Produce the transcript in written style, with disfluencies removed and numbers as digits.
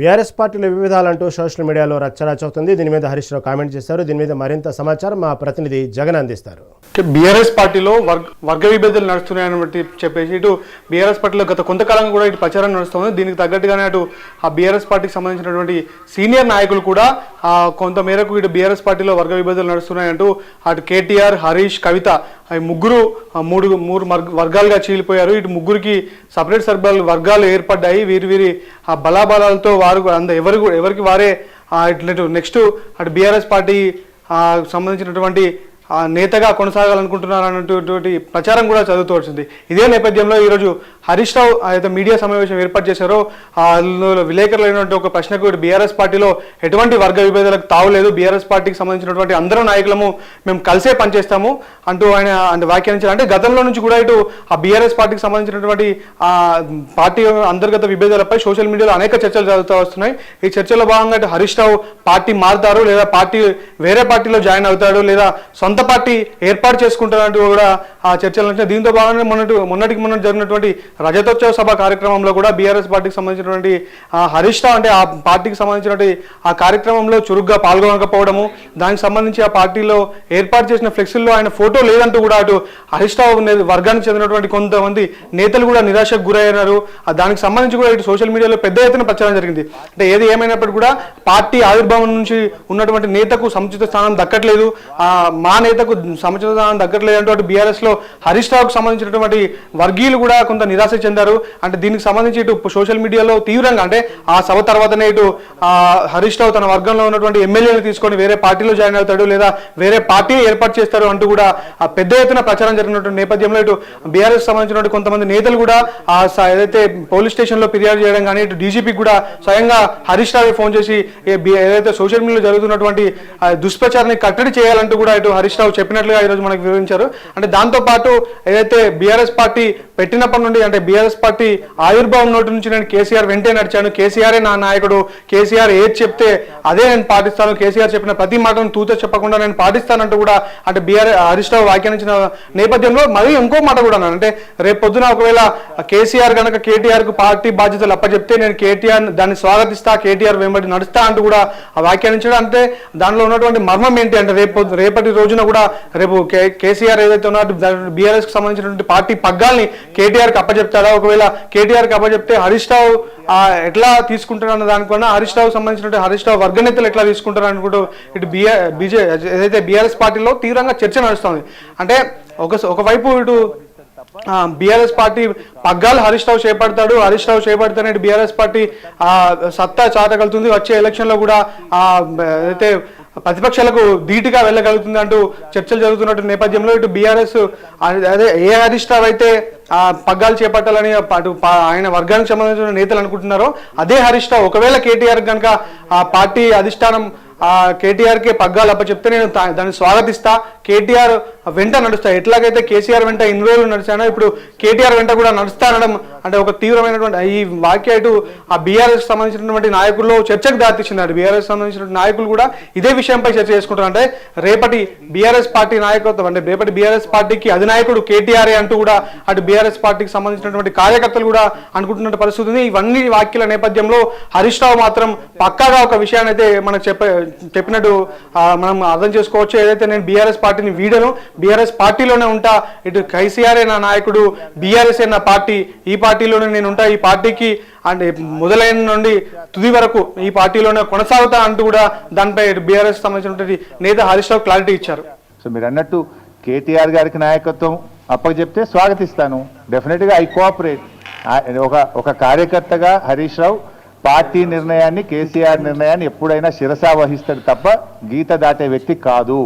BRS పార్టీలో వివిధాలంటూ social మీడియాలో రచ్చరచవుతుంది. దీని మీద హరీష్ రావు కామెంట్ చేశారు. దీని మీద మరింత సమాచారం మా ప్రతినిధి జగన్ అందిస్తారు. బీఆర్ఎస్ పార్టీలో వర్గ విభేదాలు నడుస్తున్నాయని బట్టి చెప్పేసి ఇటు బీఆర్ఎస్ పార్టీలో గత కొంతకాలంగా కూడా ఇటు ప్రచారం నడుస్తుంది. దీనికి తగ్గట్టుగానే అటు ఆ బీఆర్ఎస్ పార్టీకి సంబంధించినటువంటి సీనియర్ నాయకులు కూడా కొంత మేరకు ఇటు బీఆర్ఎస్ పార్టీలో వర్గ విభేదాలు నడుస్తున్నాయంటూ అటు కేటీఆర్, హరీష్, కవిత మూడు వర్గాలుగా చీలిపోయారు. ఇటు ముగ్గురికి సపరేట్ వర్గాలు ఏర్పడ్డాయి. వీరి ఆ బలాబలాలతో వారు ఎవరికి వారే ఇటు నెక్స్ట్ అటు బీఆర్ఎస్ పార్టీ సంబంధించినటువంటి నేతగా కొనసాగాలనుకుంటున్నారు అన్నటువంటి ప్రచారం కూడా చదువుతూ వచ్చింది. ఇదే నేపథ్యంలో ఈరోజు హరీష్ రావు అయితే మీడియా సమావేశం ఏర్పాటు చేశారో విలేకరులు అయినటువంటి ఒక ప్రశ్నకు బీఆర్ఎస్ పార్టీలో ఎటువంటి వర్గ విభేదాలకు తావులేదు, బీఆర్ఎస్ పార్టీకి సంబంధించినటువంటి అందరూ నాయకులము మేము కలిసే పనిచేస్తాము అంటూ ఆయన వ్యాఖ్యానించారు. అంటే గతంలో నుంచి కూడా ఇటు ఆ బీఆర్ఎస్ పార్టీకి సంబంధించినటువంటి పార్టీ అంతర్గత విభేదాలపై సోషల్ మీడియాలో అనేక చర్చలు జరుగుతూ వస్తున్నాయి. ఈ చర్చలో భాగంగా ఇటు హరీష్ రావు పార్టీ మారుతారు, లేదా వేరే పార్టీలో జాయిన్ అవుతాడు, లేదా సొంత పార్టీ ఏర్పాటు చేసుకుంటారంటూ కూడా ఆ చర్చలు వచ్చినాయి. దీంతో భాగంగా మొన్నటికి జరిగినటువంటి రజతోత్సవ సభ కార్యక్రమంలో కూడా బీఆర్ఎస్ పార్టీకి సంబంధించినటువంటి హరీష్ రావు అంటే ఆ పార్టీకి సంబంధించినటువంటి ఆ కార్యక్రమంలో చురుగ్గా పాల్గొనకపోవడము, దానికి సంబంధించి ఆ పార్టీలో ఏర్పాటు చేసిన ఫ్లెక్సీల్లో ఆయన ఫోటో లేదంటూ కూడా అటు హరీష్ రావు వర్గానికి చెందినటువంటి కొంతమంది నేతలు కూడా నిరాశకు గురయ్యారు. దానికి సంబంధించి కూడా ఇటు సోషల్ మీడియాలో పెద్ద ఎత్తున ప్రచారం జరిగింది. అంటే ఏది ఏమైనప్పటికీ కూడా పార్టీ ఆవిర్భావం నుంచి ఉన్నటువంటి నేతకు సముచిత స్థానం దక్కట్లేదు, మా నేతకు సముచిత స్థానం దక్కట్లేదు అంటూ అటు బీఆర్ఎస్ లో హరీష్ రావుకు సంబంధించినటువంటి వర్గీయులు కూడా కొంత నిరాశ చెందారు. అంటే దీనికి సంబంధించి ఇటు సోషల్ మీడియాలో తీవ్రంగా అంటే ఆ సభ తర్వాతనే ఇటు హరీష్ రావు తన వర్గంలో ఉన్నటువంటి ఎమ్మెల్యేలు తీసుకొని వేరే పార్టీలో జాయిన్ అవుతాడు, లేదా వేరే పార్టీని ఏర్పాటు చేస్తారు అంటూ కూడా పెద్ద ఎత్తున ప్రచారం జరిగినటువంటి నేపథ్యంలో ఇటు బీఆర్ఎస్ సంబంధించినటువంటి కొంతమంది నేతలు కూడా ఏదైతే పోలీస్ స్టేషన్ లో ఫిర్యాదు చేయడం కానీ ఇటు డీజీపీకి కూడా స్వయంగా హరీష్ రావు ఫోన్ చేసి ఏదైతే సోషల్ మీడియాలో జరుగుతున్నటువంటి దుష్ప్రచారాన్ని కట్టడి చేయాలంటూ కూడా ఇటు హరీష్ రావు చెప్పినట్లుగా ఈరోజు మనకు వివరించారు. అంటే దాంతో పాటు ఏదైతే బీఆర్ఎస్ పార్టీ పెట్టినప్పటి నుండి అంటే బీఆర్ఎస్ పార్టీ ఆవిర్భావం నోటి నుంచి నేను కేసీఆర్ వెంటే నడిచాను, కేసీఆరే నా నాయకుడు, కేసీఆర్ ఏది చెప్తే అదే నేను పాటిస్తాను, కేసీఆర్ చెప్పిన ప్రతి మాటను తూచ చెప్పకుండా నేను పాటిస్తానంటూ కూడా అంటే హరీష్ రావు వ్యాఖ్యానించిన నేపథ్యంలో మరి ఇంకో మాట కూడా అంటే రేపు పొద్దున ఒకవేళ కేసీఆర్ కనుక కేటీఆర్ కు పార్టీ బాధ్యతలు అప్పచెప్తే నేను కేటీఆర్ దాన్ని స్వాగతిస్తా, కేటీఆర్ వెంబడి నడుస్తా అంటూ కూడా వ్యాఖ్యానించడం. అంటే దానిలో ఉన్నటువంటి మర్మం ఏంటి అంటే రేపటి రోజున కూడా రేపు కేసీఆర్ ఏదైతే ఉన్నారో బీఆర్ఎస్ కి సంబంధించినటువంటి పార్టీ పగ్గాల్ని కేటీఆర్ కి అప్పచెప్తారా, ఒకవేళ కేటీఆర్ కి అప్పచెప్తే హరీష్ రావు ఎట్లా తీసుకుంటారన్న దానికన్నా హరీష్ రావు సంబంధించినటువంటి హరీష్ రావు వర్గ నేతలు ఎట్లా తీసుకుంటారు అనుకుంటూ ఇటు ఏదైతే బీఆర్ఎస్ పార్టీలో తీవ్రంగా చర్చ నడుస్తుంది. అంటే ఒకవైపు ఇటు బీఆర్ఎస్ పార్టీ పగ్గాలు హరీష్ రావు చేపడతాడు, హరీష్ రావు చేపడితేనే బీఆర్ఎస్ పార్టీ సత్తా చాటగలుగుతుంది, వచ్చే ఎలక్షన్ లో కూడా అయితే ప్రతిపక్షాలకు ధీటుగా వెళ్ళగలుగుతుంది అంటూ చర్చలు జరుగుతున్న నేపథ్యంలో ఇటు బీఆర్ఎస్ అదే ఏ హరీష్ రావు అయితే పగ్గాలు చేపట్టాలని అటు ఆయన వర్గానికి సంబంధించిన నేతలు అనుకుంటున్నారో అదే హరీష్ రావు ఒకవేళ కేటీఆర్ కనుక ఆ పార్టీ అధిష్టానం కేటీఆర్కి పగ్గాలు అప్పచెప్తే నేను దాన్ని స్వాగతిస్తా, కేటీఆర్ వెంట నడుస్తా, ఎట్లాగైతే కేసీఆర్ వెంట ఇన్ని రోజులు నడిచానో ఇప్పుడు కేటీఆర్ వెంట కూడా నడుస్తా అనడం అంటే ఒక తీవ్రమైనటువంటి ఈ వాక్య ఇటు ఆ బీఆర్ఎస్ సంబంధించినటువంటి నాయకుల్లో చర్చకు దారితీసింది. బీఆర్ఎస్ సంబంధించిన నాయకులు కూడా ఇదే విషయంపై చర్చ చేసుకుంటారు. అంటే రేపటి బీఆర్ఎస్ పార్టీ నాయకత్వం అంటే రేపటి బీఆర్ఎస్ పార్టీకి అధినాయకుడు కేటీఆరే అంటూ కూడా అటు బీఆర్ఎస్ పార్టీకి సంబంధించినటువంటి కార్యకర్తలు కూడా అనుకుంటున్న పరిస్థితి ఉంది. ఇవన్నీ వ్యాఖ్యల నేపథ్యంలో హరీష్ రావు మాత్రం పక్కాగా ఒక విషయాన్ని అయితే మనకు చెప్పినట్టు మనం అర్థం చేసుకోవచ్చు. ఏదైతే నేను బీఆర్ఎస్ పార్టీని వీడను, బీఆర్ఎస్ పార్టీలోనే ఉంటా, ఇటు కేసీఆరే నా నాయకుడు, బీఆర్ఎస్ నా పార్టీ, ఈ పార్టీలోనే నేను ఉంటా, ఈ పార్టీకి అంటే మొదలైన నుండి తుది వరకు ఈ పార్టీలోనే కొనసాగుతా అంటూ కూడా దానిపై బీఆర్ఎస్ సంబంధించినటువంటి నేత హరీష్ రావు క్లారిటీ ఇచ్చారు. సో మీరు అన్నట్టు కేటీఆర్ గారికి నాయకత్వం అప్పచెప్తే స్వాగతిస్తాను, డెఫినెట్గా ఐ కోఆపరేట్. ఒక కార్యకర్తగా హరీష్ రావు పార్టీ నిర్ణయాన్ని, కేసీఆర్ నిర్ణయాన్ని ఎప్పుడైనా శిరసా వహిస్తాడు తప్ప గీత దాటే వ్యక్తి కాదు.